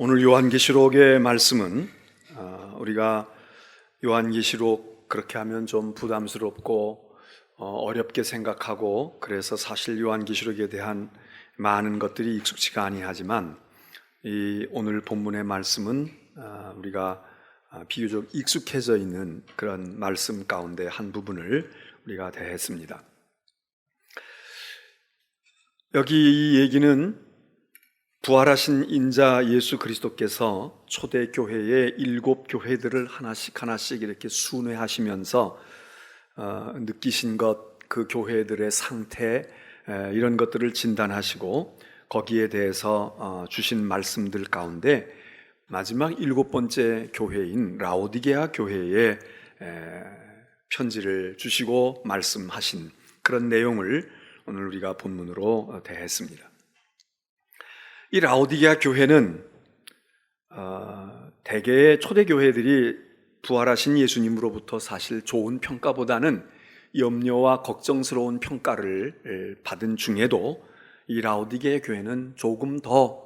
오늘 요한계시록의 말씀은 우리가 요한계시록 그렇게 하면 좀 부담스럽고 어렵게 생각하고, 그래서 사실 요한계시록에 대한 많은 것들이 익숙치가 아니하지만 이 오늘 본문의 말씀은 우리가 비교적 익숙해져 있는 그런 말씀 가운데 한 부분을 우리가 대했습니다. 여기 이 얘기는 부활하신 인자 예수 그리스도께서 초대교회의 7교회들을 하나씩 이렇게 순회하시면서 느끼신 것, 그 교회들의 상태, 이런 것들을 진단하시고 거기에 대해서 주신 말씀들 가운데 마지막 7번째 교회인 라오디게아 교회에 편지를 주시고 말씀하신 그런 내용을 오늘 우리가 본문으로 대했습니다. 이 라오디게아 교회는 대개의 초대교회들이 부활하신 예수님으로부터 사실 좋은 평가보다는 염려와 걱정스러운 평가를 받은 중에도 이 라오디게아 교회는 조금 더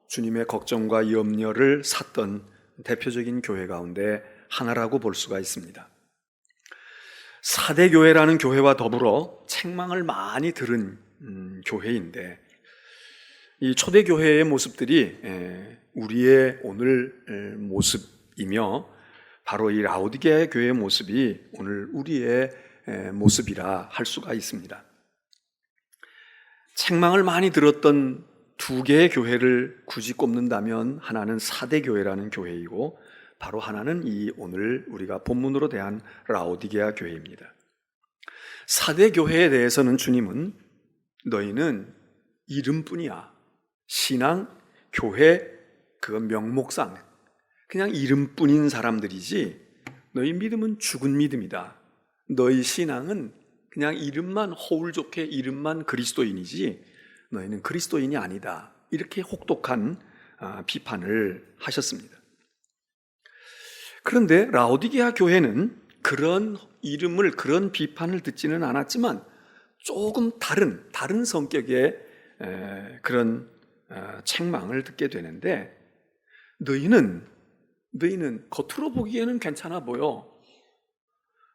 주님의 걱정과 염려를 샀던 대표적인 교회 가운데 하나라고 볼 수가 있습니다. 사대교회라는 교회와 더불어 책망을 많이 들은 교회인데, 이 초대교회의 모습들이 우리의 오늘 모습이며 바로 이 라오디게아 교회의 모습이 오늘 우리의 모습이라 할 수가 있습니다. 책망을 많이 들었던 두 개의 교회를 굳이 꼽는다면 하나는 사대교회라는 교회이고 바로 하나는 이 오늘 우리가 본문으로 대한 라오디게아 교회입니다. 사대교회에 대해서는 주님은 너희는 이름뿐이야. 신앙, 교회, 그건 명목상 그냥 이름뿐인 사람들이지 너희 믿음은 죽은 믿음이다. 너희 신앙은 그냥 이름만 허울 좋게 이름만 그리스도인이지 너희는 그리스도인이 아니다. 이렇게 혹독한 비판을 하셨습니다. 그런데 라오디게아 교회는 그런 이름을, 그런 비판을 듣지는 않았지만 조금 다른 성격의 그런 책망을 듣게 되는데, 너희는 겉으로 보기에는 괜찮아 보여.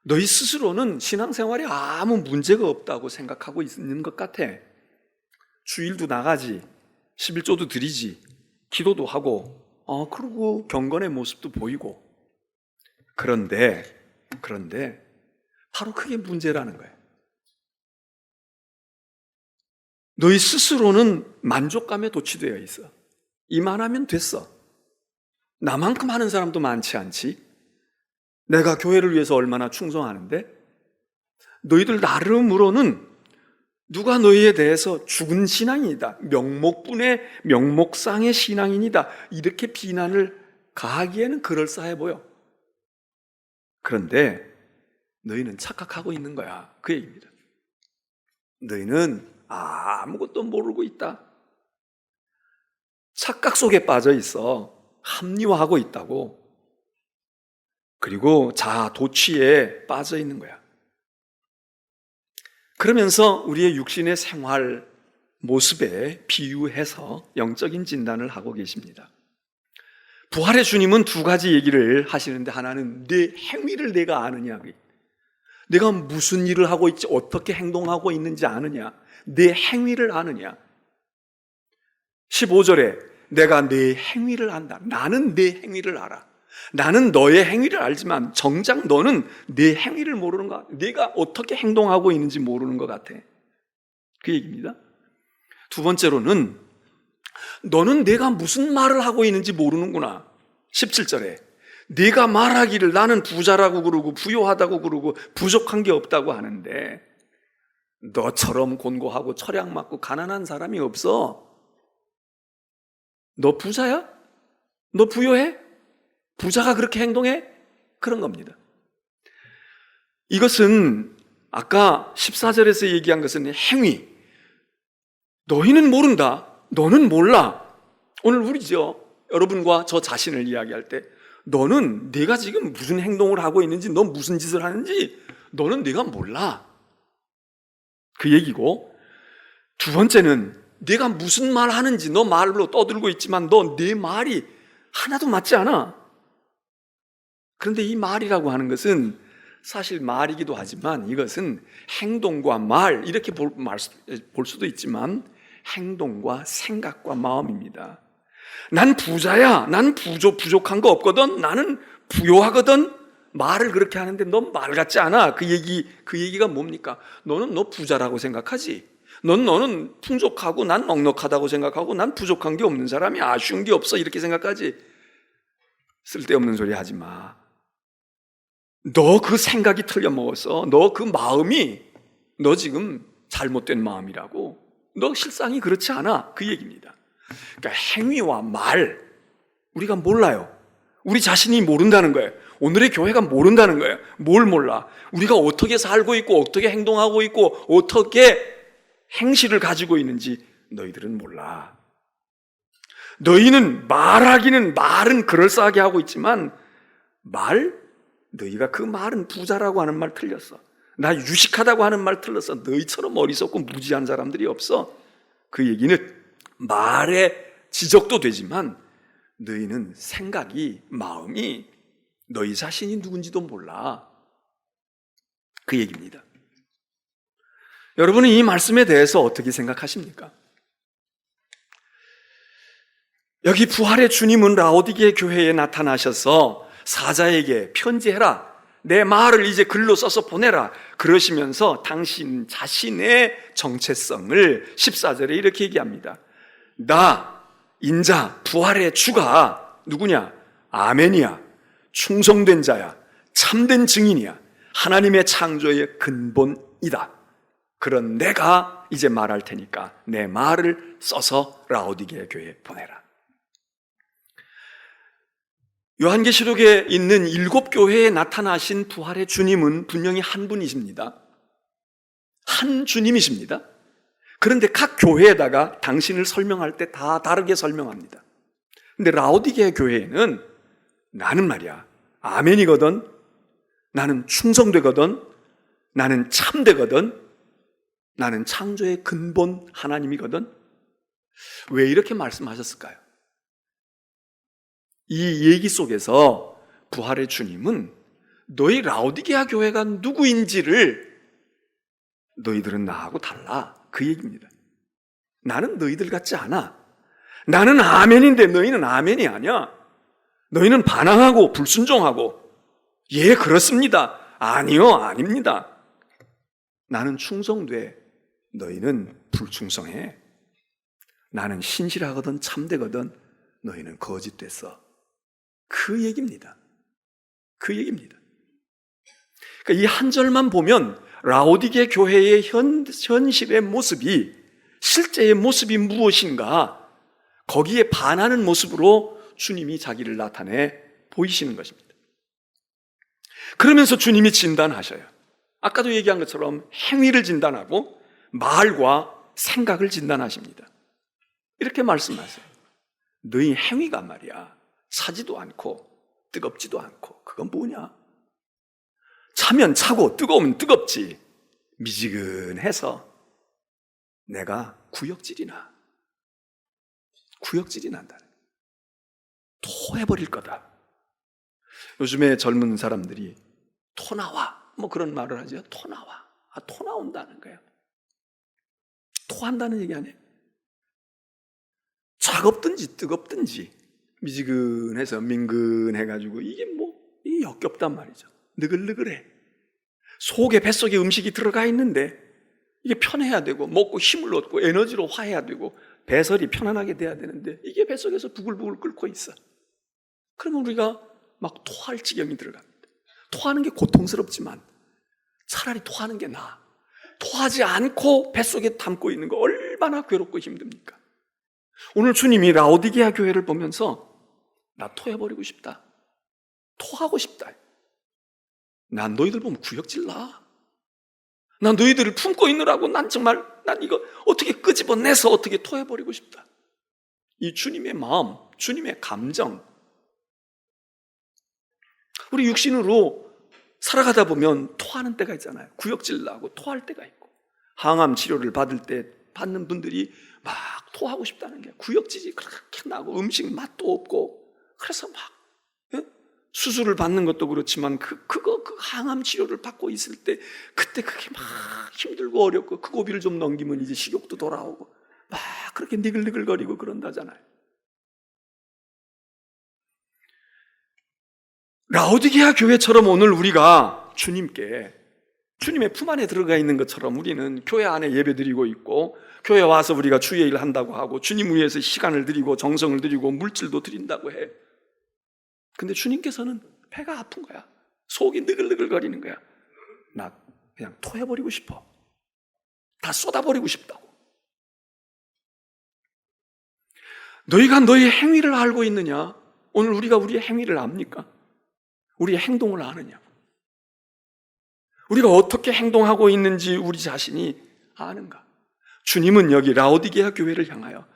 너희 스스로는 신앙생활에 아무 문제가 없다고 생각하고 있는 것 같아. 주일도 나가지, 11조도 드리지, 기도도 하고, 그리고 경건의 모습도 보이고. 그런데 바로 그게 문제라는 거예요. 너희 스스로는 만족감에 도취되어 있어. 이만하면 됐어. 나만큼 하는 사람도 많지 않지? 내가 교회를 위해서 얼마나 충성하는데? 너희들 나름으로는 누가 너희에 대해서 죽은 신앙이다, 명목상의 신앙인이다, 이렇게 비난을 가하기에는 그럴싸해 보여. 그런데 너희는 착각하고 있는 거야. 그 얘기입니다. 너희는 아무것도 모르고 있다. 착각 속에 빠져 있어. 합리화하고 있다고. 그리고 자아 도취에 빠져 있는 거야. 그러면서 우리의 육신의 생활 모습에 비유해서 영적인 진단을 하고 계십니다. 부활의 주님은 두 가지 얘기를 하시는데, 하나는 내 행위를 내가 아느냐, 내가 무슨 일을 하고 있지, 어떻게 행동하고 있는지 아느냐, 내 행위를 아느냐. 15절에 내가 내 행위를 안다. 나는 내 행위를 알아. 나는 너의 행위를 알지만 정작 너는 내 행위를 모르는 것 같아. 내가 어떻게 행동하고 있는지 모르는 것 같아. 그 얘기입니다. 두 번째로는 너는 내가 무슨 말을 하고 있는지 모르는구나. 17절에 네가 말하기를 나는 부자라고 그러고 부요하다고 그러고 부족한 게 없다고 하는데 너처럼 곤고하고 철양 맞고 가난한 사람이 없어. 너 부자야? 너 부요해? 부자가 그렇게 행동해? 그런 겁니다. 이것은 아까 14절에서 얘기한 것은 행위. 너희는 모른다. 너는 몰라. 오늘 우리죠. 여러분과 저 자신을 이야기할 때 너는 내가 지금 무슨 행동을 하고 있는지, 너 무슨 짓을 하는지 너는 내가 몰라. 그 얘기고, 두 번째는 내가 무슨 말 하는지 너 말로 떠들고 있지만 너 내 말이 하나도 맞지 않아. 그런데 이 말이라고 하는 것은 사실 말이기도 하지만 이것은 행동과 말 이렇게 볼 수도 있지만 행동과 생각과 마음입니다. 난 부자야. 난 부족한 거 없거든. 나는 부요하거든. 말을 그렇게 하는데 넌 말 같지 않아. 그 얘기가 뭡니까? 너는 너 부자라고 생각하지. 너는 풍족하고 난 넉넉하다고 생각하고 난 부족한 게 없는 사람이 아쉬운 게 없어 이렇게 생각하지. 쓸데없는 소리 하지 마. 너 그 생각이 틀려먹었어. 너 그 마음이 너 지금 잘못된 마음이라고. 너 실상이 그렇지 않아. 그 얘기입니다. 그러니까 행위와 말 우리가 몰라요. 우리 자신이 모른다는 거예요. 오늘의 교회가 모른다는 거예요. 뭘 몰라? 우리가 어떻게 살고 있고 어떻게 행동하고 있고 어떻게 행실을 가지고 있는지 너희들은 몰라. 너희는 말은 그럴싸하게 하고 있지만 너희가 그 말은 부자라고 하는 말 틀렸어. 나 유식하다고 하는 말 틀렸어. 너희처럼 어리석고 무지한 사람들이 없어. 그 얘기는 말에 지적도 되지만 너희는 생각이 마음이 너희 자신이 누군지도 몰라. 그 얘기입니다. 여러분은 이 말씀에 대해서 어떻게 생각하십니까? 여기 부활의 주님은 라오디게 교회에 나타나셔서 사자에게 편지해라. 내 말을 이제 글로 써서 보내라. 그러시면서 당신 자신의 정체성을 14절에 이렇게 얘기합니다. 나 인자 부활의 주가 누구냐? 아멘이야. 충성된 자야. 참된 증인이야. 하나님의 창조의 근본이다. 그런 내가 이제 말할 테니까 내 말을 써서 라오디게 교회에 보내라. 요한계시록에 있는 7교회에 나타나신 부활의 주님은 분명히 한 분이십니다. 한 주님이십니다. 그런데 각 교회에다가 당신을 설명할 때 다 다르게 설명합니다. 근데 라오디게 교회에는 나는 말이야 아멘이거든. 나는 충성되거든. 나는 참되거든. 나는 창조의 근본 하나님이거든. 왜 이렇게 말씀하셨을까요? 이 얘기 속에서 부활의 주님은 너희 라오디게아 교회가 누구인지를 너희들은 나하고 달라. 그 얘기입니다. 나는 너희들 같지 않아. 나는 아멘인데 너희는 아멘이 아니야. 너희는 반항하고 불순종하고 예 그렇습니다. 아니요 아닙니다. 나는 충성돼. 너희는 불충성해. 나는 신실하거든 참되거든. 너희는 거짓됐어. 그 얘기입니다. 그 얘기입니다. 그러니까 이 한 절만 보면 라오디게 교회의 현실의 모습이 실제의 모습이 무엇인가 거기에 반하는 모습으로 주님이 자기를 나타내 보이시는 것입니다. 그러면서 주님이 진단하셔요. 아까도 얘기한 것처럼 행위를 진단하고 말과 생각을 진단하십니다. 이렇게 말씀하세요. 너희 행위가 말이야 차지도 않고 뜨겁지도 않고 그건 뭐냐? 차면 차고 뜨거우면 뜨겁지. 미지근해서 내가 구역질이 난다. 토해버릴 거다. 요즘에 젊은 사람들이 토 나와 뭐 그런 말을 하죠. 토 나와. 토 나온다는 거예요. 토한다는 얘기 아니에요. 차갑든지 뜨겁든지 미지근해서 민근해가지고 이게 이 역겹단 말이죠. 느글느글해. 뱃속에 음식이 들어가 있는데 이게 편해야 되고 먹고 힘을 얻고 에너지로 화해야 되고 배설이 편안하게 돼야 되는데 이게 뱃속에서 부글부글 끓고 있어. 그러면 우리가 막 토할 지경이 들어갑니다. 토하는 게 고통스럽지만 차라리 토하는 게 나아. 토하지 않고 뱃속에 담고 있는 거 얼마나 괴롭고 힘듭니까? 오늘 주님이 라오디게아 교회를 보면서 나 토해버리고 싶다. 토하고 싶다. 난 너희들 보면 구역질 나. 난 너희들을 품고 있느라고 난 이거 어떻게 끄집어내서 어떻게 토해버리고 싶다. 이 주님의 마음, 주님의 감정. 우리 육신으로 살아가다 보면 토하는 때가 있잖아요. 구역질 나고 토할 때가 있고 항암 치료를 받을 때 받는 분들이 막 토하고 싶다는 게 구역질이 그렇게 나고 음식 맛도 없고 그래서 막 수술을 받는 것도 그렇지만 그 항암 치료를 받고 있을 때 그때 그게 막 힘들고 어렵고 그 고비를 좀 넘기면 이제 식욕도 돌아오고 막 그렇게 니글니글거리고 그런다잖아요. 라오디게아 교회처럼 오늘 우리가 주님의 품 안에 들어가 있는 것처럼 우리는 교회 안에 예배 드리고 있고 교회 와서 우리가 주의 일 한다고 하고 주님 위해서 시간을 드리고 정성을 드리고 물질도 드린다고 해. 근데 주님께서는 배가 아픈 거야. 속이 느글느글거리는 거야. 나 그냥 토해버리고 싶어. 다 쏟아버리고 싶다고. 너희가 너희의 행위를 알고 있느냐? 오늘 우리가 우리의 행위를 압니까? 우리의 행동을 아느냐? 우리가 어떻게 행동하고 있는지 우리 자신이 아는가? 주님은 여기 라오디게아 교회를 향하여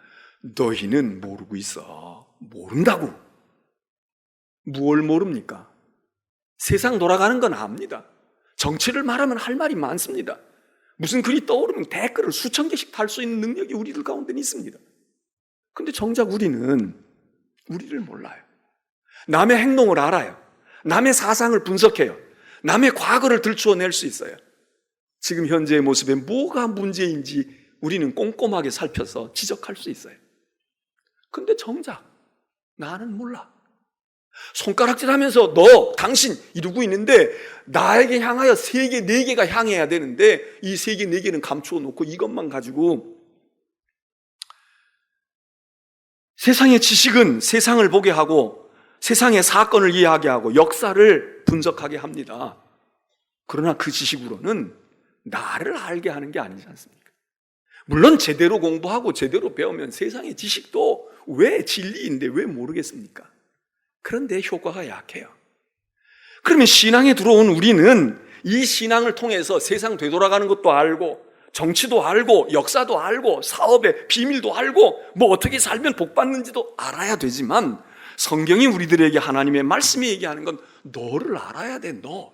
너희는 모르고 있어. 모른다고. 무엇을 모릅니까? 세상 돌아가는 건 압니다. 정치를 말하면 할 말이 많습니다. 무슨 글이 떠오르면 댓글을 수천 개씩 달 수 있는 능력이 우리들 가운데는 있습니다. 근데 정작 우리는 우리를 몰라요. 남의 행동을 알아요. 남의 사상을 분석해요. 남의 과거를 들추어낼 수 있어요. 지금 현재의 모습에 뭐가 문제인지 우리는 꼼꼼하게 살펴서 지적할 수 있어요. 근데 정작 나는 몰라. 손가락질하면서 당신 이러고 있는데 나에게 향하여 3개, 4개가 향해야 되는데 이 3개, 4개는 감추어 놓고 이것만 가지고 세상의 지식은 세상을 보게 하고 세상의 사건을 이해하게 하고 역사를 분석하게 합니다. 그러나 그 지식으로는 나를 알게 하는 게 아니지 않습니까? 물론 제대로 공부하고 제대로 배우면 세상의 지식도 왜 진리인데 왜 모르겠습니까? 그런데 효과가 약해요. 그러면 신앙에 들어온 우리는 이 신앙을 통해서 세상 되돌아가는 것도 알고 정치도 알고 역사도 알고 사업의 비밀도 알고 뭐 어떻게 살면 복 받는지도 알아야 되지만 성경이 우리들에게 하나님의 말씀이 얘기하는 건 너를 알아야 돼. 너.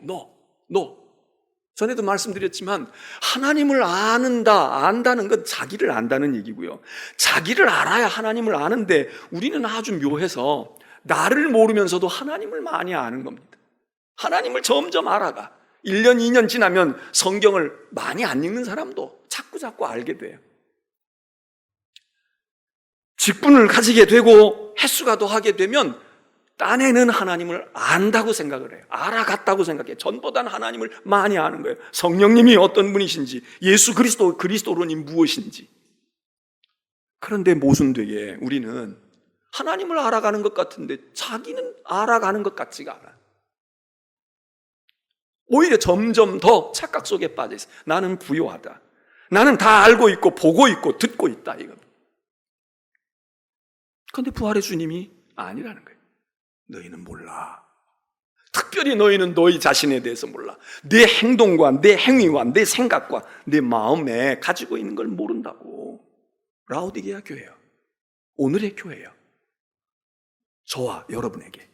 전에도 말씀드렸지만 하나님을 안다는 건 자기를 안다는 얘기고요. 자기를 알아야 하나님을 아는데 우리는 아주 묘해서 나를 모르면서도 하나님을 많이 아는 겁니다. 하나님을 점점 알아가. 1년, 2년 지나면 성경을 많이 안 읽는 사람도 자꾸 알게 돼요. 직분을 가지게 되고 횟수가 더하게 되면 딴에는 하나님을 안다고 생각을 해요. 알아갔다고 생각해요. 전보다는 하나님을 많이 아는 거예요. 성령님이 어떤 분이신지, 예수 그리스도론이 무엇인지. 그런데 모순되게 우리는 하나님을 알아가는 것 같은데 자기는 알아가는 것 같지가 않아요. 오히려 점점 더 착각 속에 빠져 있어요. 나는 부요하다. 나는 다 알고 있고 보고 있고 듣고 있다. 이겁니다. 그런데 부활의 주님이 아니라는 거예요. 너희는 몰라. 특별히 너희는 너희 자신에 대해서 몰라. 내 행동과 내 행위와 내 생각과 내 마음에 가지고 있는 걸 모른다고. 라오디게아 교회요. 오늘의 교회요. 저와 여러분에게.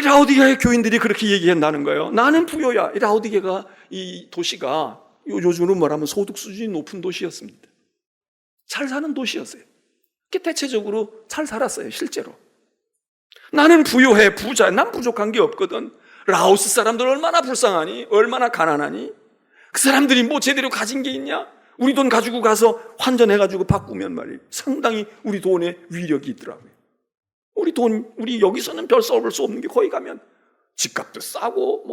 라오디게아의 교인들이 그렇게 얘기한다는 거예요. 나는 부요야. 라오디게아가 이 도시가 요즘으로 말하면 소득 수준이 높은 도시였습니다. 잘 사는 도시였어요. 대체적으로 잘 살았어요. 실제로. 나는 부요해. 부자. 난 부족한 게 없거든. 라오스 사람들 얼마나 불쌍하니? 얼마나 가난하니? 그 사람들이 뭐 제대로 가진 게 있냐? 우리 돈 가지고 가서 환전해가지고 바꾸면 말이에요. 상당히 우리 돈에 위력이 있더라고요. 우리 여기서는 별 써볼 수 없는 게 거기 가면 집값도 싸고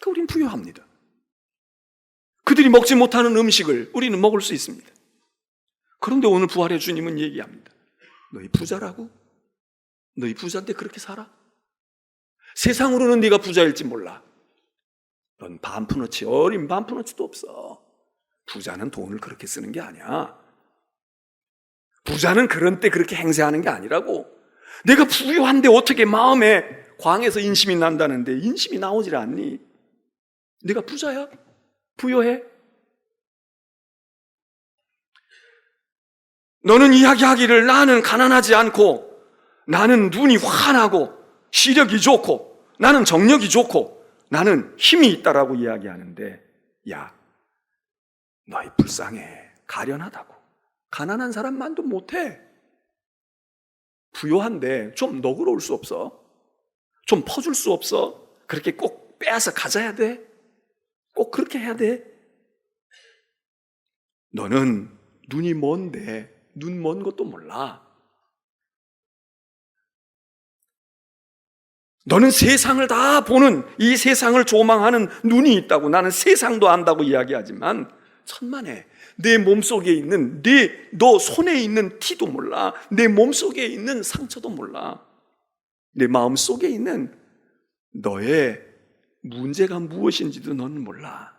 우린 부유합니다. 그들이 먹지 못하는 음식을 우리는 먹을 수 있습니다. 그런데 오늘 부활의 주님은 얘기합니다. 너희 부자라고? 너희 부자인데 그렇게 살아? 세상으로는 네가 부자일지 몰라. 넌 반푼어치, 어린 반푼어치도 없어. 부자는 돈을 그렇게 쓰는 게 아니야. 부자는 그런 때 그렇게 행세하는 게 아니라고. 내가 부유한데 어떻게 마음에 광에서 인심이 난다는데 인심이 나오질 않니? 네가 부자야? 부유해? 너는 이야기하기를 나는 가난하지 않고 나는 눈이 환하고 시력이 좋고 나는 정력이 좋고 나는 힘이 있다라고 이야기하는데 야, 너희 불쌍해. 가련하다고. 가난한 사람만도 못해. 부요한데 좀 너그러울 수 없어? 좀 퍼줄 수 없어? 그렇게 꼭 빼앗아 가져야 돼? 꼭 그렇게 해야 돼? 너는 눈이 먼데 눈 먼 것도 몰라. 너는 세상을 다 보는, 이 세상을 조망하는 눈이 있다고. 나는 세상도 안다고 이야기하지만 천만에 내 몸속에 있는 너 손에 있는 티도 몰라. 내 몸속에 있는 상처도 몰라. 내 마음속에 있는 너의 문제가 무엇인지도 너는 몰라.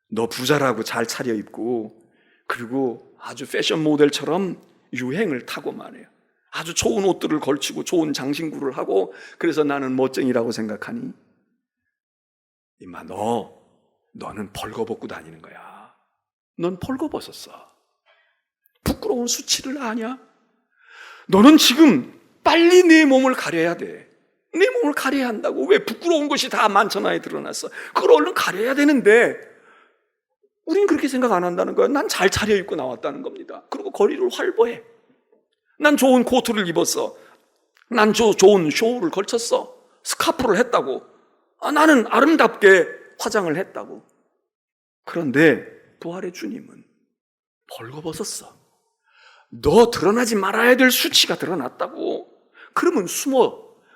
너 부자라고 잘 차려입고 그리고 아주 패션 모델처럼 유행을 타고 말이에요. 아주 좋은 옷들을 걸치고 좋은 장신구를 하고 그래서 나는 멋쟁이라고 생각하니 임마 너는 벌거벗고 다니는 거야. 넌 벌거벗었어. 부끄러운 수치를 아냐? 너는 지금 빨리 내 몸을 가려야 돼. 내 몸을 가려야 한다고. 왜? 부끄러운 것이 다 만천하에 드러났어. 그걸 얼른 가려야 되는데 우린 그렇게 생각 안 한다는 거야. 난 잘 차려입고 나왔다는 겁니다. 그리고 거리를 활보해. 난 좋은 코트를 입었어. 난 좋은 쇼를 걸쳤어. 스카프를 했다고. 나는 아름답게 화장을 했다고. 그런데 부활의 주님은 벌거벗었어. 너 드러나지 말아야 될 수치가 드러났다고. 그러면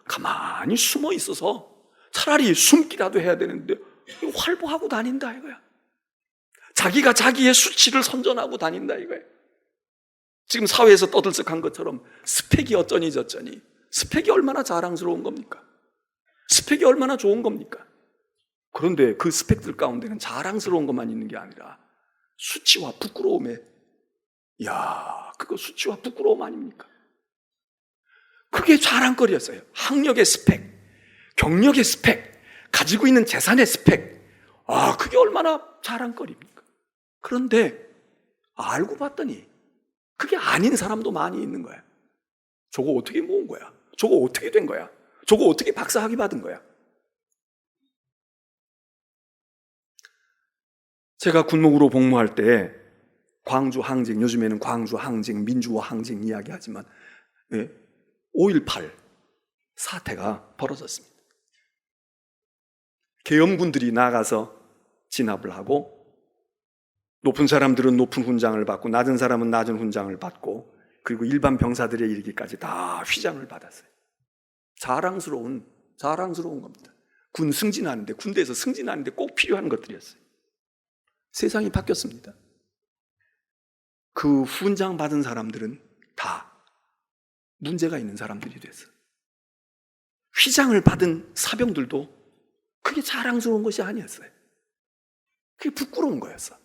가만히 숨어 있어서 차라리 숨기라도 해야 되는데 활보하고 다닌다 이거야. 자기가 자기의 수치를 선전하고 다닌다 이거야. 지금 사회에서 떠들썩한 것처럼 스펙이 어쩌니 저쩌니. 스펙이 얼마나 자랑스러운 겁니까? 스펙이 얼마나 좋은 겁니까? 그런데 그 스펙들 가운데는 자랑스러운 것만 있는 게 아니라 수치와 부끄러움에, 그거 수치와 부끄러움 아닙니까? 그게 자랑거리였어요. 학력의 스펙, 경력의 스펙, 가지고 있는 재산의 스펙. 그게 얼마나 자랑거리입니까? 그런데 알고 봤더니 그게 아닌 사람도 많이 있는 거야. 저거 어떻게 모은 거야? 저거 어떻게 된 거야? 저거 어떻게 박사학위 받은 거야? 제가 군목으로 복무할 때 광주 항쟁, 요즘에는 광주 항쟁, 민주화 항쟁 이야기하지만 5.18 사태가 벌어졌습니다. 계엄군들이 나가서 진압을 하고 높은 사람들은 높은 훈장을 받고 낮은 사람은 낮은 훈장을 받고 그리고 일반 병사들에 이르기까지 다 휘장을 받았어요. 자랑스러운 겁니다. 군 승진하는데, 군대에서 승진하는데 꼭 필요한 것들이었어요. 세상이 바뀌었습니다. 그 훈장 받은 사람들은 다 문제가 있는 사람들이 됐어요. 휘장을 받은 사병들도 그게 자랑스러운 것이 아니었어요. 그게 부끄러운 거였어.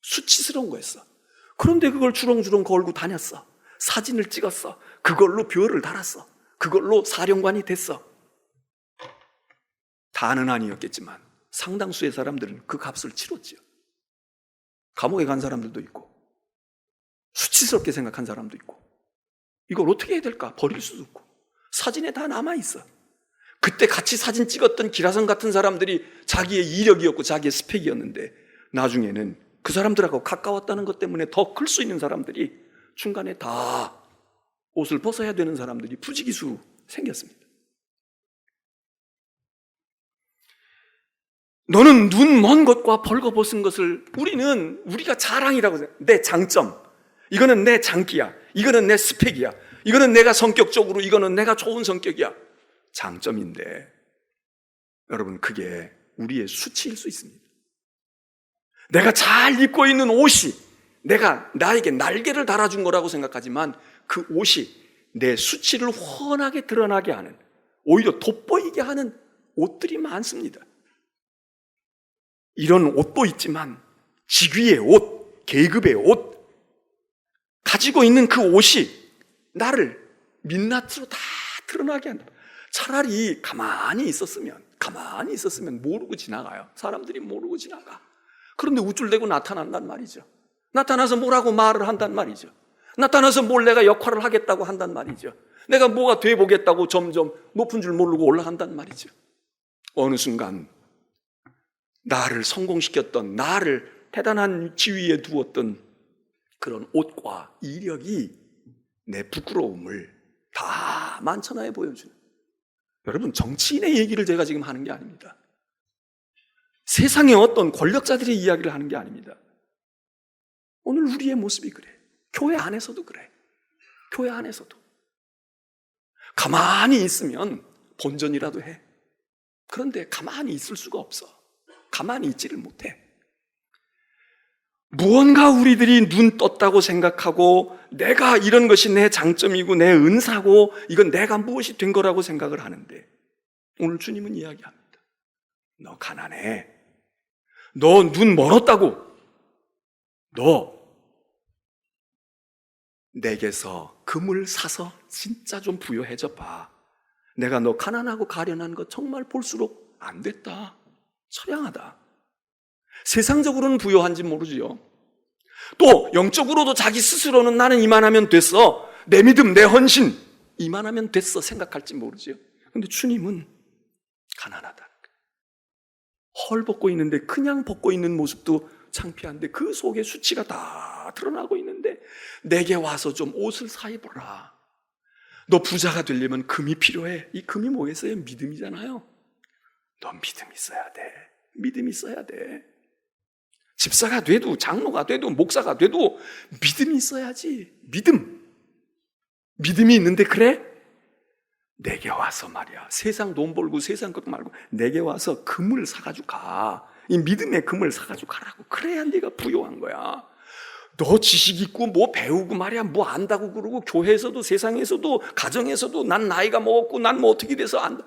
수치스러운 거였어. 그런데 그걸 주렁주렁 걸고 다녔어. 사진을 찍었어. 그걸로 벼를 달았어. 그걸로 사령관이 됐어. 다는 아니었겠지만 상당수의 사람들은 그 값을 치렀지요. 감옥에 간 사람들도 있고 수치스럽게 생각한 사람도 있고 이걸 어떻게 해야 될까? 버릴 수도 없고 사진에 다 남아있어. 그때 같이 사진 찍었던 기라성 같은 사람들이 자기의 이력이었고 자기의 스펙이었는데 나중에는 그 사람들하고 가까웠다는 것 때문에 더 클 수 있는 사람들이 중간에 다 옷을 벗어야 되는 사람들이 부지기수 생겼습니다. 너는 눈 먼 것과 벌거벗은 것을 우리가 자랑이라고 생각해. 내 장점, 이거는 내 장기야, 이거는 내 스펙이야, 이거는 내가 성격적으로, 이거는 내가 좋은 성격이야. 장점인데 여러분 그게 우리의 수치일 수 있습니다. 내가 잘 입고 있는 옷이 나에게 날개를 달아준 거라고 생각하지만 그 옷이 내 수치를 훤하게 드러나게 하는, 오히려 돋보이게 하는 옷들이 많습니다. 이런 옷도 있지만 직위의 옷, 계급의 옷, 가지고 있는 그 옷이 나를 민낯으로 다 드러나게 한다. 차라리 가만히 있었으면 모르고 지나가요. 사람들이 모르고 지나가. 그런데 우쭐대고 나타난단 말이죠. 나타나서 뭐라고 말을 한단 말이죠. 나타나서 뭘 내가 역할을 하겠다고 한단 말이죠. 내가 뭐가 돼보겠다고 점점 높은 줄 모르고 올라간단 말이죠. 어느 순간 나를 성공시켰던, 나를 대단한 지위에 두었던 그런 옷과 이력이 내 부끄러움을 다 만천하에 보여주는, 여러분, 정치인의 얘기를 제가 지금 하는 게 아닙니다. 세상의 어떤 권력자들의 이야기를 하는 게 아닙니다. 오늘 우리의 모습이 그래. 교회 안에서도 그래. 교회 안에서도 가만히 있으면 본전이라도 해. 그런데 가만히 있을 수가 없어. 가만히 있지를 못해. 무언가 우리들이 눈 떴다고 생각하고 내가 이런 것이 내 장점이고 내 은사고 이건 내가 무엇이 된 거라고 생각을 하는데, 오늘 주님은 이야기합니다. 너 가난해. 너 눈 멀었다고. 너 내게서 금을 사서 진짜 좀 부여해져 봐. 내가 너 가난하고 가련한 거 정말 볼수록 안 됐다. 처량하다. 세상적으로는 부여한지 모르지요. 또 영적으로도 자기 스스로는 나는 이만하면 됐어, 내 믿음, 내 헌신 이만하면 됐어 생각할지 모르지요. 근데 주님은 가난하다. 헐 벗고 있는데, 그냥 벗고 있는 모습도 창피한데 그 속에 수치가 다 드러나고 있는데 내게 와서 좀 옷을 사 입어라. 너 부자가 되려면 금이 필요해. 이 금이 뭐겠어요? 믿음이잖아요. 너 믿음 있어야 돼. 믿음 있어야 돼. 집사가 돼도, 장로가 돼도, 목사가 돼도 믿음이 있어야지. 믿음이 있는데, 그래? 내게 와서 말이야, 세상 돈 벌고 세상 것 말고 내게 와서 금을 사가지고 가. 이 믿음의 금을 사가지고 가라고. 그래야 네가 부유한 거야. 너 지식 있고 뭐 배우고 말이야, 뭐 안다고 그러고 교회에서도 세상에서도 가정에서도 난 나이가 먹었고 난 뭐 어떻게 돼서 안다.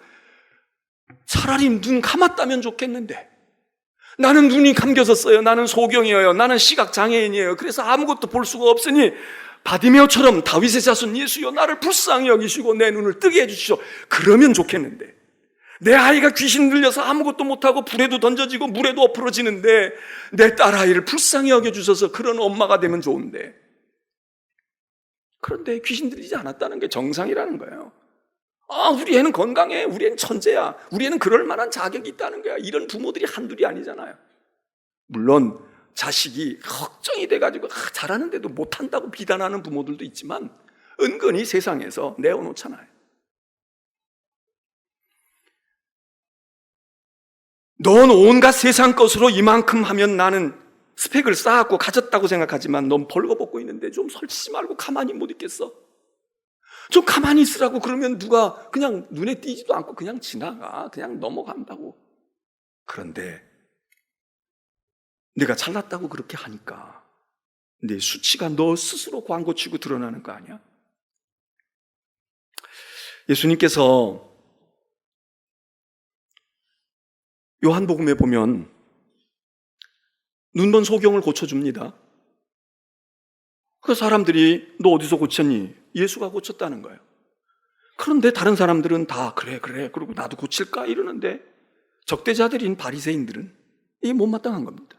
차라리 눈 감았다면 좋겠는데, 나는 눈이 감겨졌어요. 나는 소경이에요. 나는 시각장애인이에요. 그래서 아무것도 볼 수가 없으니 바디메오처럼 다윗의 자손 예수여 나를 불쌍히 여기시고 내 눈을 뜨게 해주시오. 그러면 좋겠는데, 내 아이가 귀신 들려서 아무것도 못하고 불에도 던져지고 물에도 엎어지는데 내 딸아이를 불쌍히 여겨주셔서 그런 엄마가 되면 좋은데, 그런데 귀신 들리지 않았다는 게 정상이라는 거예요. 아, 우리 애는 건강해. 우리 애는 천재야. 우리 애는 그럴 만한 자격이 있다는 거야. 이런 부모들이 한둘이 아니잖아요. 물론 자식이 걱정이 돼가지고 잘하는데도 못한다고 비난하는 부모들도 있지만 은근히 세상에서 내어놓잖아요. 넌 온갖 세상 것으로 이만큼 하면 나는 스펙을 쌓았고 가졌다고 생각하지만 넌 벌거벗고 있는데 좀 설치지 말고 가만히 못 있겠어? 좀 가만히 있으라고. 그러면 누가 그냥 눈에 띄지도 않고 그냥 지나가. 그냥 넘어간다고. 그런데 내가 잘났다고 그렇게 하니까 내 수치가 너 스스로 광고치고 드러나는 거 아니야? 예수님께서 요한복음에 보면 눈먼 소경을 고쳐줍니다. 그 사람들이 너 어디서 고쳤니? 예수가 고쳤다는 거예요. 그런데 다른 사람들은 다 그래 그리고 나도 고칠까 이러는데, 적대자들인 바리새인들은 이게 못마땅한 겁니다.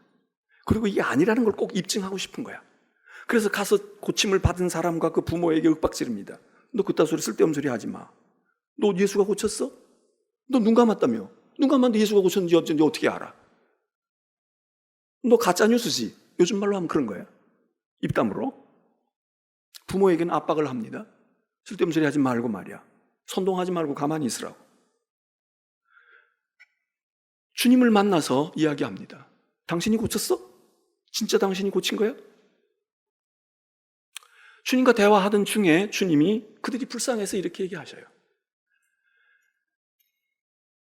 그리고 이게 아니라는 걸 꼭 입증하고 싶은 거야. 그래서 가서 고침을 받은 사람과 그 부모에게 윽박지릅니다. 너 그딴 소리, 쓸데없는 소리 하지 마. 너 예수가 고쳤어? 너 눈 감았다며? 눈 감았는데 예수가 고쳤는지 어떻게 알아? 너 가짜 뉴스지. 요즘 말로 하면 그런 거야. 입담으로 부모에게는 압박을 합니다. 쓸데없는 소리 하지 말고 말이야. 선동하지 말고 가만히 있으라고. 주님을 만나서 이야기합니다. 당신이 고쳤어? 진짜 당신이 고친 거야? 주님과 대화하던 중에 주님이 그들이 불쌍해서 이렇게 얘기하셔요.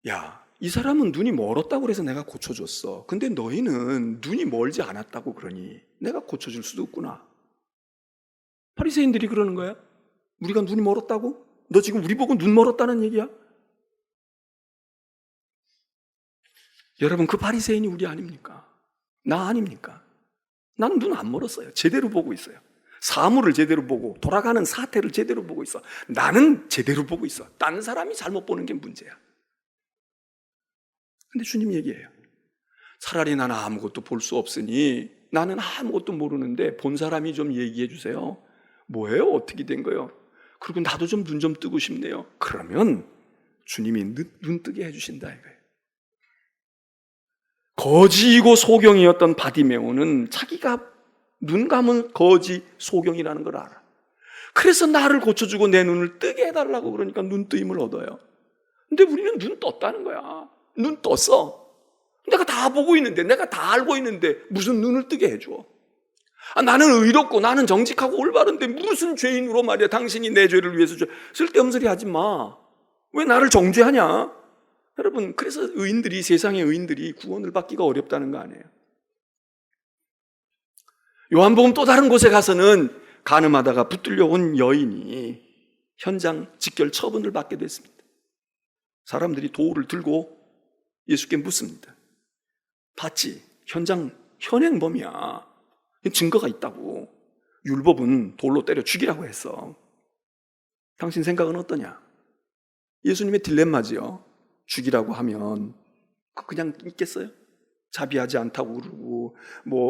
야, 이 사람은 눈이 멀었다고 그래서 내가 고쳐줬어. 근데 너희는 눈이 멀지 않았다고 그러니 내가 고쳐줄 수도 없구나. 바리새인들이 그러는 거야. 우리가 눈이 멀었다고? 너 지금 우리 보고 눈 멀었다는 얘기야? 여러분, 그 바리새인이 우리 아닙니까? 나 아닙니까? 나는 눈 안 멀었어요. 제대로 보고 있어요. 사물을 제대로 보고 돌아가는 사태를 제대로 보고 있어. 나는 제대로 보고 있어. 다른 사람이 잘못 보는 게 문제야. 근데 주님이 얘기해요. 차라리 나는 아무것도 볼 수 없으니 나는 아무것도 모르는데 본 사람이 좀 얘기해 주세요. 뭐예요? 어떻게 된 거예요? 그리고 나도 좀 눈 좀 뜨고 싶네요. 그러면 주님이 눈 뜨게 해주신다 이거예요. 거지이고 소경이었던 바디메오는 자기가 눈 감은 거지 소경이라는 걸 알아. 그래서 나를 고쳐주고 내 눈을 뜨게 해달라고 그러니까 눈뜨임을 얻어요. 근데 우리는 눈 떴다는 거야. 눈 떴어. 내가 다 보고 있는데, 내가 다 알고 있는데 무슨 눈을 뜨게 해줘. 나는 의롭고 나는 정직하고 올바른데 무슨 죄인으로 말이야 당신이 내 죄를 위해서 쓸데없는 소리 하지 마. 왜 나를 정죄하냐? 여러분, 그래서 세상의 의인들이 구원을 받기가 어렵다는 거 아니에요. 요한복음 또 다른 곳에 가서는 간음하다가 붙들려 온 여인이 현장 직결 처분을 받게 됐습니다. 사람들이 돌을 들고 예수께 묻습니다. 봤지? 현행범이야. 증거가 있다고. 율법은 돌로 때려 죽이라고 했어. 당신 생각은 어떠냐? 예수님의 딜레마지요. 죽이라고 하면 그냥 있겠어요? 자비하지 않다고 그러고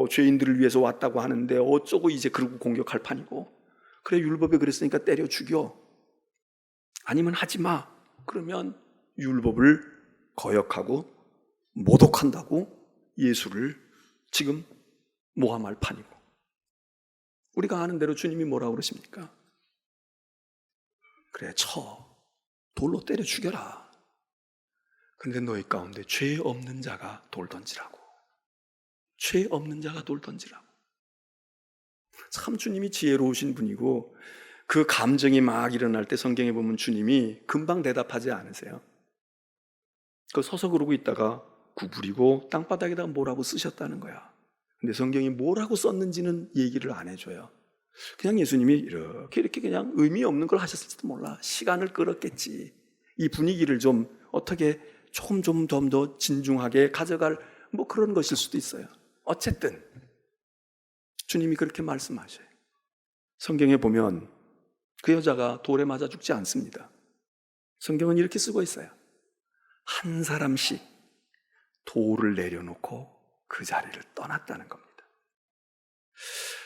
죄인들을 위해서 왔다고 하는데 어쩌고 이제 그러고 공격할 판이고. 그래, 율법에 그랬으니까 때려 죽여. 아니면 하지 마. 그러면 율법을 거역하고 모독한다고 예수를 지금 모함할 판이고. 우리가 아는 대로 주님이 뭐라고 그러십니까? 그래, 돌로 때려 죽여라. 근데 너희 가운데 죄 없는 자가 돌 던지라고. 죄 없는 자가 돌 던지라고. 참 주님이 지혜로우신 분이고, 그 감정이 막 일어날 때 성경에 보면 주님이 금방 대답하지 않으세요. 서서 그러고 있다가 구부리고 땅바닥에다가 뭐라고 쓰셨다는 거야. 근데 성경이 뭐라고 썼는지는 얘기를 안 해줘요. 그냥 예수님이 이렇게 그냥 의미 없는 걸 하셨을지도 몰라. 시간을 끌었겠지. 이 분위기를 좀 어떻게 좀 더 진중하게 가져갈 그런 것일 수도 있어요. 어쨌든 주님이 그렇게 말씀하셔요. 성경에 보면 그 여자가 돌에 맞아 죽지 않습니다. 성경은 이렇게 쓰고 있어요. 한 사람씩 돌을 내려놓고 그 자리를 떠났다는 겁니다.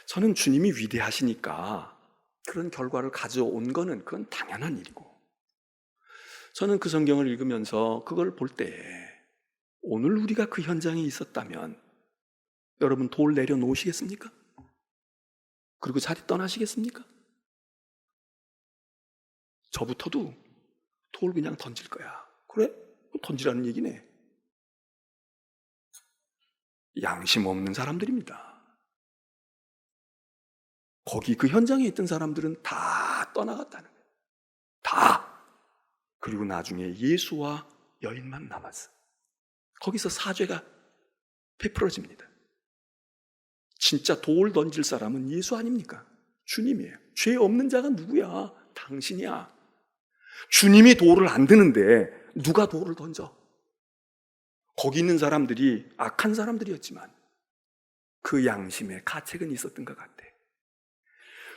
저는 주님이 위대하시니까 그런 결과를 가져온 거는 그건 당연한 일이고, 저는 그 성경을 읽으면서 그걸 볼 때 오늘 우리가 그 현장에 있었다면 여러분 돌 내려놓으시겠습니까? 그리고 자리 떠나시겠습니까? 저부터도 돌 그냥 던질 거야. 그래? 던지라는 얘기네. 양심 없는 사람들입니다. 거기 그 현장에 있던 사람들은 다 떠나갔다는 거예요. 다. 그리고 나중에 예수와 여인만 남았어. 거기서 사죄가 베풀어집니다. 진짜 돌 던질 사람은 예수 아닙니까? 주님이에요. 죄 없는 자가 누구야? 당신이야. 주님이 돌을 안 드는데 누가 돌을 던져? 거기 있는 사람들이 악한 사람들이었지만 그 양심에 가책은 있었던 것 같아.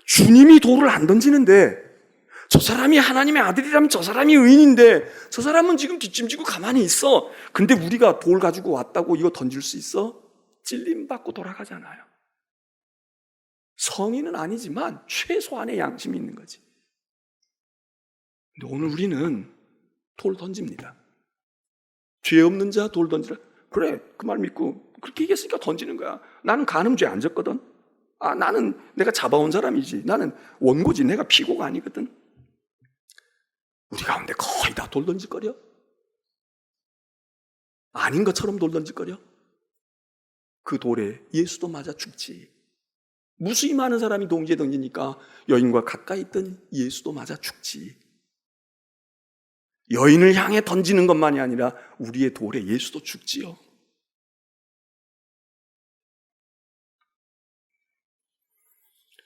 주님이 돌을 안 던지는데, 저 사람이 하나님의 아들이라면 저 사람이 의인인데 저 사람은 지금 뒷짐지고 가만히 있어. 근데 우리가 돌 가지고 왔다고 이거 던질 수 있어? 찔림받고 돌아가잖아요. 성인은 아니지만 최소한의 양심이 있는 거지. 근데 오늘 우리는 돌 던집니다. 죄 없는 자 돌 던지라. 그래, 그 말 믿고 그렇게 얘기했으니까 던지는 거야. 나는 간음죄 안 졌거든. 나는 내가 잡아온 사람이지. 나는 원고지. 내가 피고가 아니거든. 우리 가운데 거의 다 돌 던질거려? 아닌 것처럼 돌 던질거려? 그 돌에 예수도 맞아 죽지. 무수히 많은 사람이 동시에 던지니까 여인과 가까이 있던 예수도 맞아 죽지. 여인을 향해 던지는 것만이 아니라 우리의 돌에 예수도 죽지요.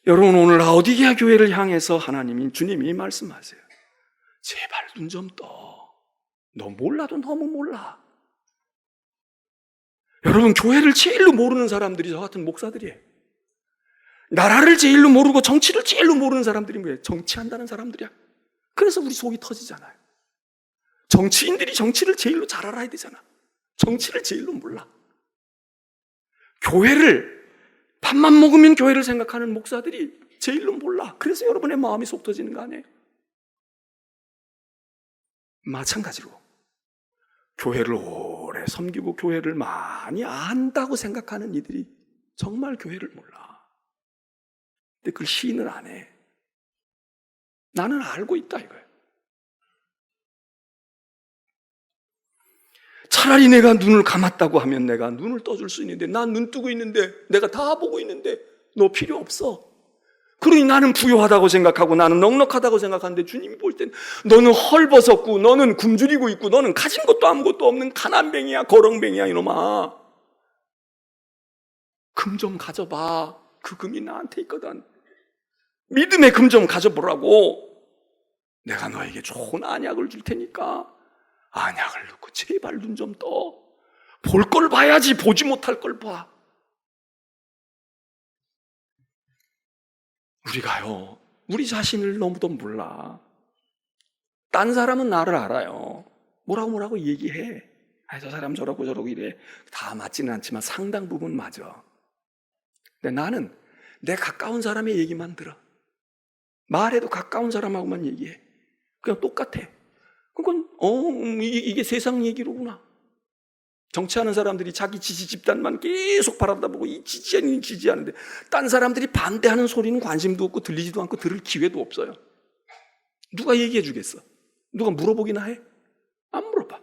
여러분, 오늘 라오디게아 교회를 향해서 주님이 말씀하세요. 제발 눈 좀 떠. 너 몰라도 너무 몰라. 여러분, 교회를 제일로 모르는 사람들이 저 같은 목사들이에요. 나라를 제일로 모르고 정치를 제일로 모르는 사람들이 뭐예요? 정치한다는 사람들이야. 그래서 우리 속이 터지잖아요. 정치인들이 정치를 제일로 잘 알아야 되잖아. 정치를 제일로 몰라. 교회를, 밥만 먹으면 교회를 생각하는 목사들이 제일로 몰라. 그래서 여러분의 마음이 속 터지는 거 아니에요? 마찬가지로 교회를 오래 오래 섬기고 교회를 많이 안다고 생각하는 이들이 정말 교회를 몰라. 근데 그걸 시인을 안 해. 나는 알고 있다 이거예요. 차라리 내가 눈을 감았다고 하면 내가 눈을 떠줄 수 있는데, 난 눈 뜨고 있는데, 내가 다 보고 있는데 너 필요 없어. 그러니 나는 부유하다고 생각하고 나는 넉넉하다고 생각하는데, 주님이 볼 땐 너는 헐벗었고 너는 굶주리고 있고 너는 가진 것도 아무것도 없는 가난뱅이야, 거렁뱅이야. 이놈아, 금 좀 가져봐. 그 금이 나한테 있거든. 믿음의 금 좀 가져보라고. 내가 너에게 좋은 안약을 줄 테니까 안약을 넣고 제발 눈 좀 떠. 볼 걸 봐야지 보지 못할 걸 봐. 우리가요, 우리 자신을 너무도 몰라. 딴 사람은 나를 알아요. 뭐라고 얘기해. 저 사람 저러고 이래. 다 맞지는 않지만 상당 부분 맞아. 근데 나는 내 가까운 사람의 얘기만 들어. 말해도 가까운 사람하고만 얘기해. 그냥 똑같아. 그건 이게 세상 얘기로구나. 정치하는 사람들이 자기 지지 집단만 계속 바라보고 이 지지하는데 딴 사람들이 반대하는 소리는 관심도 없고 들리지도 않고 들을 기회도 없어요. 누가 얘기해 주겠어? 누가 물어보기나 해? 안 물어봐.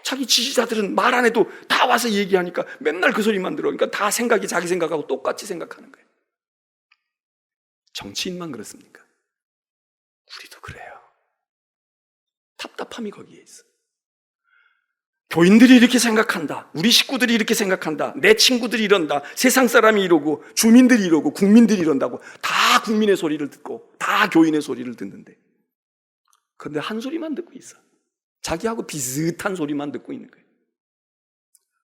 자기 지지자들은 말 안 해도 다 와서 얘기하니까 맨날 그 소리만 들어. 그러니까 다 생각이 자기 생각하고 똑같이 생각하는 거예요. 정치인만 그렇습니까? 우리도 그래요. 답답함이 거기에 있어. 교인들이 이렇게 생각한다. 우리 식구들이 이렇게 생각한다. 내 친구들이 이런다. 세상 사람이 이러고 주민들이 이러고 국민들이 이런다고 다 국민의 소리를 듣고 다 교인의 소리를 듣는데, 그런데 한 소리만 듣고 있어. 자기하고 비슷한 소리만 듣고 있는 거예요.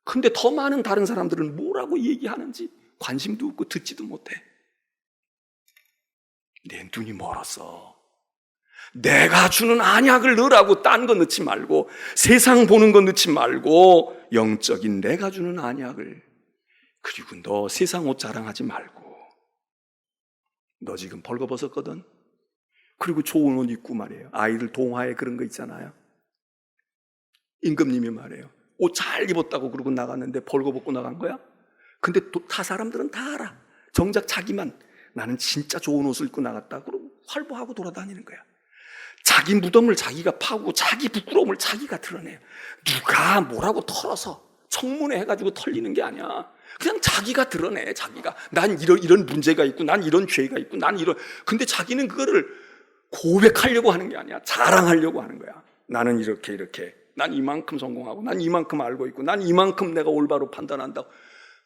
근데 더 많은 다른 사람들은 뭐라고 얘기하는지 관심도 없고 듣지도 못해. 내 눈이 멀었어. 내가 주는 안약을 넣으라고. 딴 거 넣지 말고, 세상 보는 거 넣지 말고 영적인 내가 주는 안약을. 그리고 너 세상 옷 자랑하지 말고. 너 지금 벌거벗었거든. 그리고 좋은 옷 입고 말이에요. 아이들 동화에 그런 거 있잖아요. 임금님이 말해요. 옷 잘 입었다고 그러고 나갔는데 벌거벗고 나간 거야? 근데 또 타 사람들은 다 알아. 정작 자기만 나는 진짜 좋은 옷을 입고 나갔다 그러고 활보하고 돌아다니는 거야. 자기 무덤을 자기가 파고 자기 부끄러움을 자기가 드러내요. 누가 뭐라고 털어서 청문회 해가지고 털리는 게 아니야. 그냥 자기가 드러내. 자기가 난 이런 문제가 있고 난 이런 죄가 있고 난 이런. 근데 자기는 그거를 고백하려고 하는 게 아니야. 자랑하려고 하는 거야. 나는 이렇게 난 이만큼 성공하고 난 이만큼 알고 있고 난 이만큼 내가 올바로 판단한다고.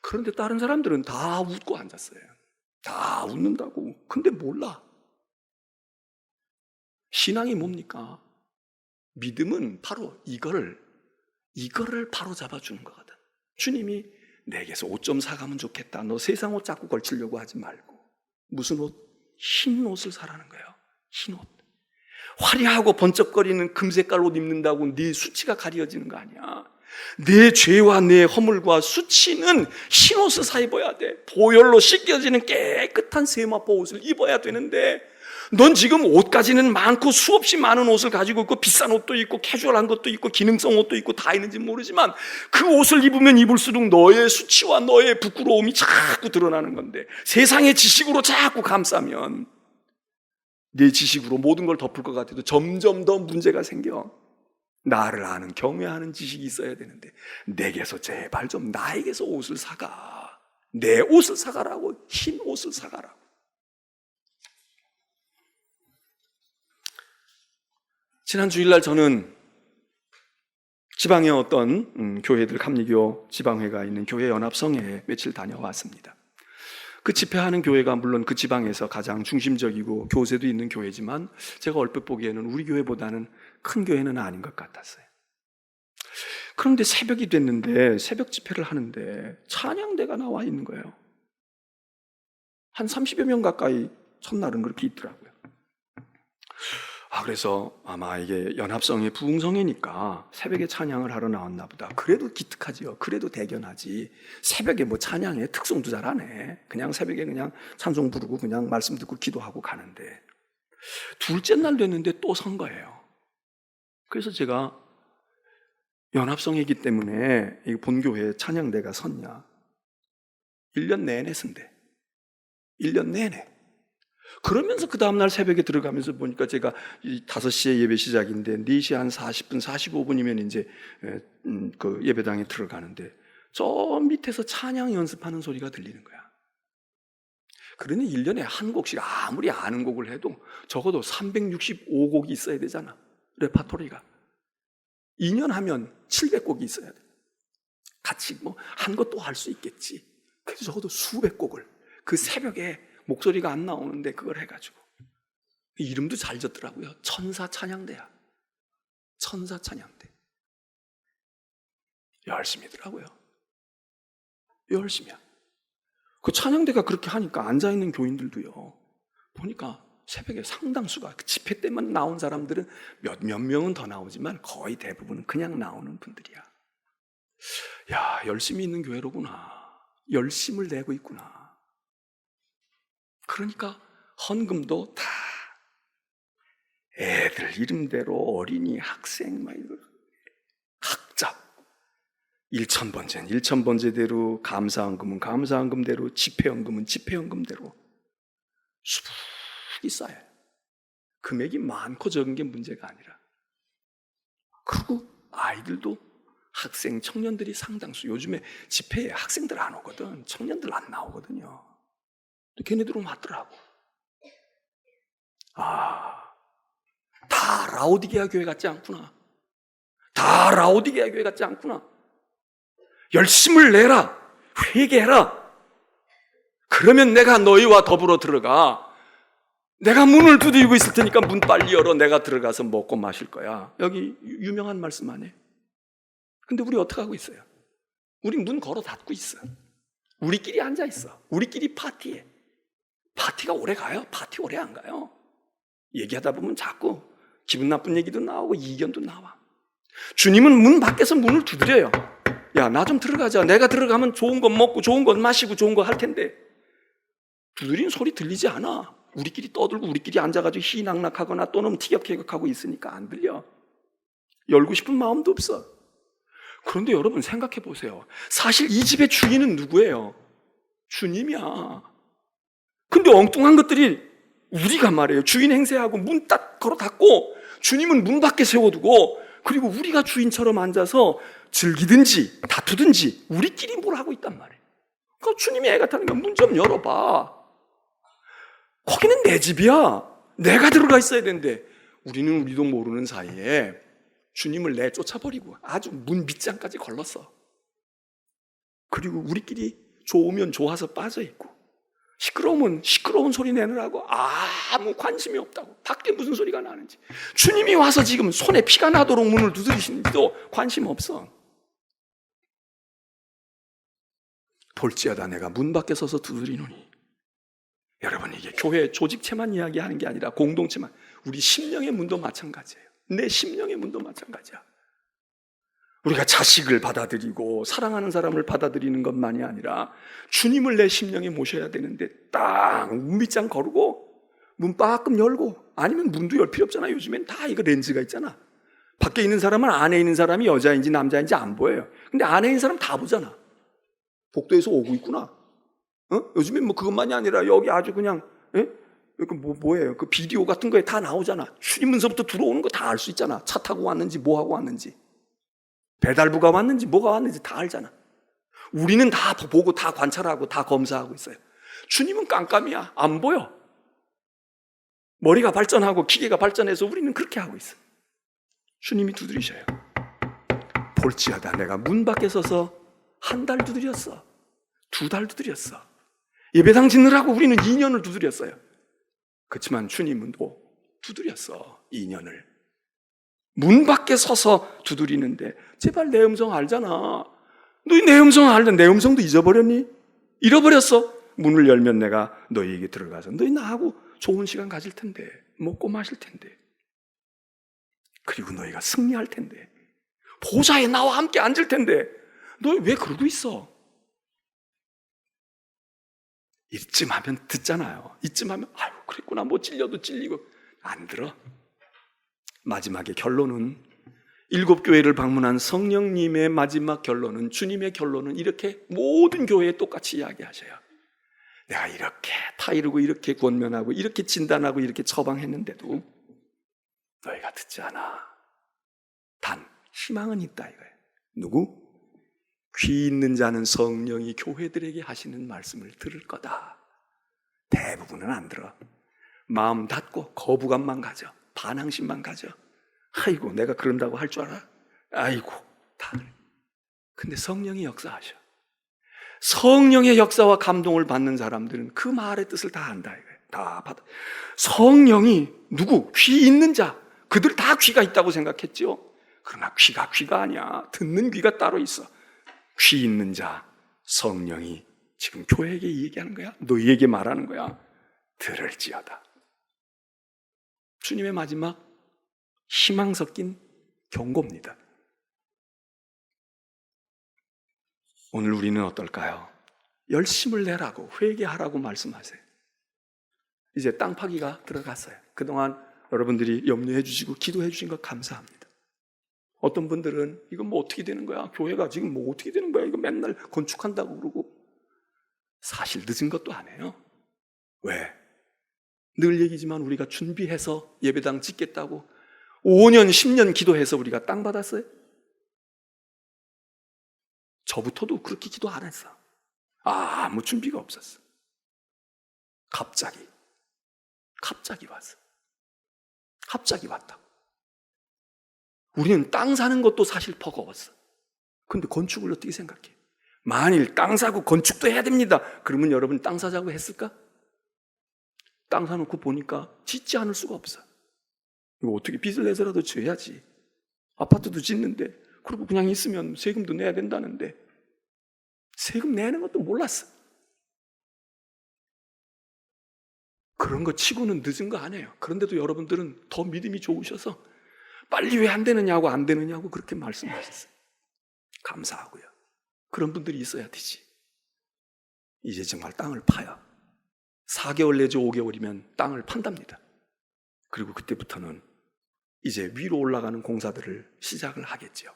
그런데 다른 사람들은 다 웃고 앉았어요. 다 웃는다고. 근데 몰라. 신앙이 뭡니까? 믿음은 바로 이거를 바로 잡아주는 거거든. 주님이 내게서 옷 좀 사가면 좋겠다. 너 세상 옷 자꾸 걸치려고 하지 말고. 무슨 옷? 흰 옷을 사라는 거예요. 흰 옷. 화려하고 번쩍거리는 금색깔 옷 입는다고 네 수치가 가려지는 거 아니야. 내 죄와 내 허물과 수치는 흰 옷을 사 입어야 돼. 보혈로 씻겨지는 깨끗한 세마포 옷을 입어야 되는데, 넌 지금 옷까지는 많고 수없이 많은 옷을 가지고 있고 비싼 옷도 있고 캐주얼한 것도 있고 기능성 옷도 있고 다 있는지 모르지만 그 옷을 입으면 입을수록 너의 수치와 너의 부끄러움이 자꾸 드러나는 건데, 세상의 지식으로 자꾸 감싸면 네 지식으로 모든 걸 덮을 것 같아도 점점 더 문제가 생겨. 나를 아는 경외하는 지식이 있어야 되는데, 내게서 제발 좀 나에게서 옷을 사가. 내 옷을 사가라고. 흰 옷을 사가라고. 지난 주일날 저는 지방의 어떤 교회들, 감리교 지방회가 있는 교회 연합성에 며칠 다녀왔습니다. 그 집회하는 교회가 물론 그 지방에서 가장 중심적이고 교세도 있는 교회지만 제가 얼핏 보기에는 우리 교회보다는 큰 교회는 아닌 것 같았어요. 그런데 새벽이 됐는데 새벽 집회를 하는데 찬양대가 나와 있는 거예요. 한 30여 명 가까이 첫날은 그렇게 있더라고요. 그래서 아마 이게 연합성의 부흥성회니까 새벽에 찬양을 하러 나왔나 보다. 그래도 기특하지요. 그래도 대견하지. 새벽에 뭐 찬양해 특성도 잘 안 해. 그냥 새벽에 그냥 찬송 부르고 그냥 말씀 듣고 기도하고 가는데, 둘째 날 됐는데 또 선 거예요. 그래서 제가 연합성이기 때문에 이 본교회에 찬양대가 섰냐? 1년 내내 선대. 1년 내내. 그러면서 그 다음날 새벽에 들어가면서 보니까 제가 5시에 예배 시작인데 4시 한 40분, 45분이면 이제 그 예배당에 들어가는데 저 밑에서 찬양 연습하는 소리가 들리는 거야. 그러니 1년에 한 곡씩 아무리 아는 곡을 해도 적어도 365곡이 있어야 되잖아. 레파토리가. 2년 하면 700곡이 있어야 돼. 같이 뭐 한 것도 할 수 있겠지. 그래서 적어도 수백 곡을 그 새벽에 목소리가 안 나오는데 그걸 해가지고 이름도 잘 졌더라고요. 천사 찬양대야. 천사 찬양대. 열심히더라고요. 열심히야. 그 찬양대가 그렇게 하니까 앉아있는 교인들도요, 보니까 새벽에 상당수가 그 집회 때만 나온 사람들은 몇 명은 더 나오지만 거의 대부분은 그냥 나오는 분들이야. 야, 열심히 있는 교회로구나. 열심을 내고 있구나. 그러니까 헌금도 다 애들 이름대로 어린이, 학생, 학자 1,000번째는 1,000번째대로, 감사헌금은 감사헌금대로, 집회헌금은 집회헌금대로 수북이 쌓여요. 금액이 많고 적은 게 문제가 아니라. 그리고 아이들도 학생, 청년들이 상당수. 요즘에 집회에 학생들 안 오거든. 청년들 안 나오거든요. 걔네들은 왔더라고. 다 라오디게아 교회 같지 않구나. 다 라오디게아 교회 같지 않구나. 열심을 내라. 회개해라. 그러면 내가 너희와 더불어 들어가. 내가 문을 두드리고 있을 테니까 문 빨리 열어. 내가 들어가서 먹고 마실 거야. 여기 유명한 말씀 안 해? 근데 우리 어떻게 하고 있어요? 우리 문 걸어 닫고 있어. 우리끼리 앉아 있어. 우리끼리 파티해. 파티가 오래 가요? 파티 오래 안 가요. 얘기하다 보면 자꾸 기분 나쁜 얘기도 나오고 이견도 나와. 주님은 문 밖에서 문을 두드려요. 야, 나 좀 들어가자. 내가 들어가면 좋은 거 먹고 좋은 거 마시고 좋은 거 할 텐데. 두드리는 소리 들리지 않아. 우리끼리 떠들고 우리끼리 앉아가지고 희낙낙하거나 또는 티격태격하고 있으니까 안 들려. 열고 싶은 마음도 없어. 그런데 여러분 생각해 보세요. 사실 이 집의 주인은 누구예요? 주님이야. 근데 엉뚱한 것들이 우리가 말이에요. 주인 행세하고 문 딱 걸어 닫고 주님은 문 밖에 세워두고 그리고 우리가 주인처럼 앉아서 즐기든지 다투든지 우리끼리 뭘 하고 있단 말이에요. 그러니까 주님이 애가 타니까 문 좀 열어봐. 거기는 내 집이야. 내가 들어가 있어야 되는데 우리는 우리도 모르는 사이에 주님을 내쫓아버리고 아주 문 밑장까지 걸렀어. 그리고 우리끼리 좋으면 좋아서 빠져있고 시끄러우면 시끄러운 소리 내느라고 아무 관심이 없다고. 밖에 무슨 소리가 나는지. 주님이 와서 지금 손에 피가 나도록 문을 두드리시는지도 관심 없어. 볼지어다 내가 문 밖에 서서 두드리노니. 여러분, 이게 교회 조직체만 이야기하는 게 아니라 공동체만, 우리 심령의 문도 마찬가지예요. 내 심령의 문도 마찬가지야. 우리가 자식을 받아들이고 사랑하는 사람을 받아들이는 것만이 아니라 주님을 내 심령에 모셔야 되는데 딱 문밑장 거르고 문 빠끔 열고, 아니면 문도 열 필요 없잖아. 요즘엔 다 이거 렌즈가 있잖아. 밖에 있는 사람은 안에 있는 사람이 여자인지 남자인지 안 보여요. 근데 안에 있는 사람 다 보잖아. 복도에서 오고 있구나. 요즘엔 뭐 그것만이 아니라 여기 아주 그냥 그 뭐예요? 그 비디오 같은 거에 다 나오잖아. 출입문서부터 들어오는 거 다 알 수 있잖아. 차 타고 왔는지 뭐 하고 왔는지, 배달부가 왔는지 뭐가 왔는지 다 알잖아. 우리는 다 보고 다 관찰하고 다 검사하고 있어요. 주님은 깜깜이야. 안 보여. 머리가 발전하고 기계가 발전해서 우리는 그렇게 하고 있어. 주님이 두드리셔요. 볼지어다 내가 문 밖에 서서 1달 두드렸어. 2달 두드렸어. 예배당 짓느라고 우리는 2년을 두드렸어요. 그렇지만 주님은 또 두드렸어. 2년을. 문 밖에 서서 두드리는데 제발 내 음성 알잖아. 너희 내 음성 알잖아. 내 음성도 잊어버렸니? 잃어버렸어. 문을 열면 내가 너희에게 들어가서 너희 나하고 좋은 시간 가질 텐데, 먹고 마실 텐데, 그리고 너희가 승리할 텐데, 보좌에 나와 함께 앉을 텐데 너희 왜 그러고 있어? 이쯤 하면 듣잖아요. 이쯤 하면 아유 그랬구나, 뭐 찔려도 찔리고. 안 들어. 마지막에 결론은 일곱 교회를 방문한 성령님의 마지막 결론은, 주님의 결론은 이렇게 모든 교회에 똑같이 이야기하셔요. 내가 이렇게 타이르고 이렇게 권면하고 이렇게 진단하고 이렇게 처방했는데도 너희가 듣지 않아. 단 희망은 있다 이거예요. 누구? 귀 있는 자는 성령이 교회들에게 하시는 말씀을 들을 거다. 대부분은 안 들어. 마음 닫고 거부감만 가져. 반항심만 가져. 아이고 내가 그런다고 할 줄 알아? 아이고 다들. 근데 성령이 역사하셔. 성령의 역사와 감동을 받는 사람들은 그 말의 뜻을 다 안다 이거예요. 다 받아. 성령이 누구? 귀 있는 자. 그들 다 귀가 있다고 생각했죠. 그러나 귀가 아니야. 듣는 귀가 따로 있어. 귀 있는 자 성령이 지금 교회에게 얘기하는 거야. 너희에게 말하는 거야. 들을지어다. 주님의 마지막 희망 섞인 경고입니다. 오늘 우리는 어떨까요? 열심을 내라고, 회개하라고 말씀하세요. 이제 땅 파기가 들어갔어요. 그동안 여러분들이 염려해 주시고 기도해 주신 것 감사합니다. 어떤 분들은 이거 뭐 어떻게 되는 거야? 교회가 지금 뭐 어떻게 되는 거야? 이거 맨날 건축한다고 그러고. 사실 늦은 것도 아니에요. 왜? 늘 얘기지만 우리가 준비해서 예배당 짓겠다고 5년, 10년 기도해서 우리가 땅 받았어요? 저부터도 그렇게 기도 안 했어. 아무 준비가 없었어. 갑자기 왔어. 갑자기 왔다. 우리는 땅 사는 것도 사실 버거웠어. 근데 건축을 어떻게 생각해? 만일 땅 사고 건축도 해야 됩니다. 그러면 여러분 땅 사자고 했을까? 땅 사놓고 보니까 짓지 않을 수가 없어. 이거 어떻게 빚을 내서라도 지어야지. 아파트도 짓는데, 그리고 그냥 있으면 세금도 내야 된다는데 세금 내는 것도 몰랐어. 그런 거 치고는 늦은 거 아니에요. 그런데도 여러분들은 더 믿음이 좋으셔서 빨리 왜 안 되느냐고 그렇게 말씀하셨어요. 감사하고요. 그런 분들이 있어야 되지. 이제 정말 땅을 파요. 4개월 내지 5개월이면 땅을 판답니다. 그리고 그때부터는 이제 위로 올라가는 공사들을 시작을 하겠죠.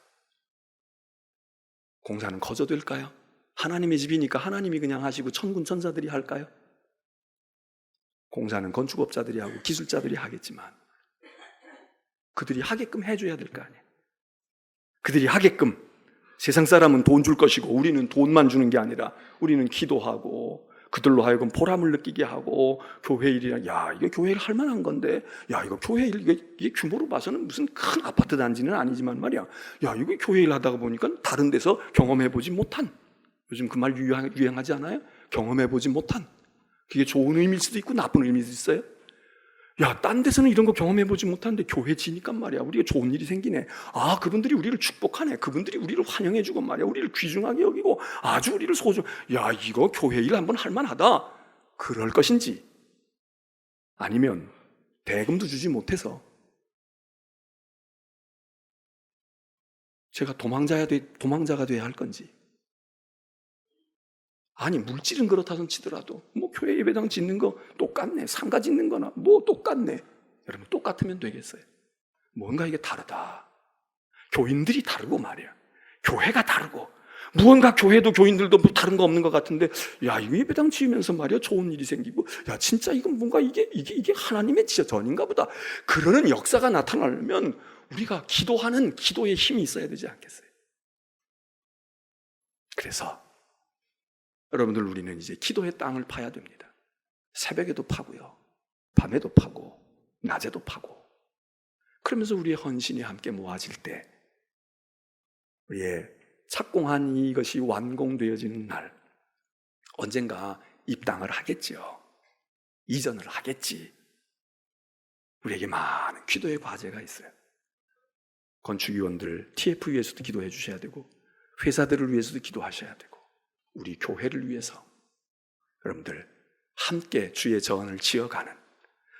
공사는 거저될까요? 하나님의 집이니까 하나님이 그냥 하시고 천군 천사들이 할까요? 공사는 건축업자들이 하고 기술자들이 하겠지만 그들이 하게끔 해줘야 될 거 아니에요. 그들이 하게끔. 세상 사람은 돈 줄 것이고 우리는 돈만 주는 게 아니라 우리는 기도하고 그들로 하여금 보람을 느끼게 하고 교회 일이라, 야 이게 교회 일 할 만한 건데, 야 이거 교회 일 이게 규모로 봐서는 무슨 큰 아파트 단지는 아니지만 말이야, 야 이거 교회 일 하다가 보니까 다른 데서 경험해보지 못한, 요즘 그 말 유행하지 않아요? 경험해보지 못한. 그게 좋은 의미일 수도 있고 나쁜 의미일 수도 있어요. 야, 딴 데서는 이런 거 경험해보지 못하는데 교회 지니까 말이야 우리가 좋은 일이 생기네. 아, 그분들이 우리를 축복하네. 그분들이 우리를 환영해주고 말이야 우리를 귀중하게 여기고 아주 우리를 야, 이거 교회 일 한번 할만하다. 그럴 것인지, 아니면 대금도 주지 못해서 제가 도망자가 돼야 할 건지. 아니, 물질은 그렇다선 치더라도 뭐 교회 예배당 짓는 거 똑같네. 상가 짓는 거나 뭐 똑같네. 여러분 똑같으면 되겠어요? 뭔가 이게 다르다. 교인들이 다르고 말이야. 교회가 다르고. 무언가 교회도 교인들도 뭐 다른 거 없는 것 같은데, 야 이거 예배당 지으면서 말이야 좋은 일이 생기고, 야 진짜 이건 뭔가 이게 하나님의 전인가 보다. 그러는 역사가 나타나려면 우리가 기도하는 기도의 힘이 있어야 되지 않겠어요? 그래서 여러분들, 우리는 이제 기도의 땅을 파야 됩니다. 새벽에도 파고요, 밤에도 파고, 낮에도 파고. 그러면서 우리의 헌신이 함께 모아질 때 우리의 착공한 이것이 완공되어지는 날, 언젠가 입당을 하겠지요. 이전을 하겠지. 우리에게 많은 기도의 과제가 있어요. 건축위원들 TF위에서도 기도해 주셔야 되고, 회사들을 위해서도 기도하셔야 되고, 우리 교회를 위해서 여러분들 함께 주의 전을 지어가는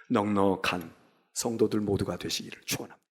넉넉한 성도들 모두가 되시기를 축원합니다.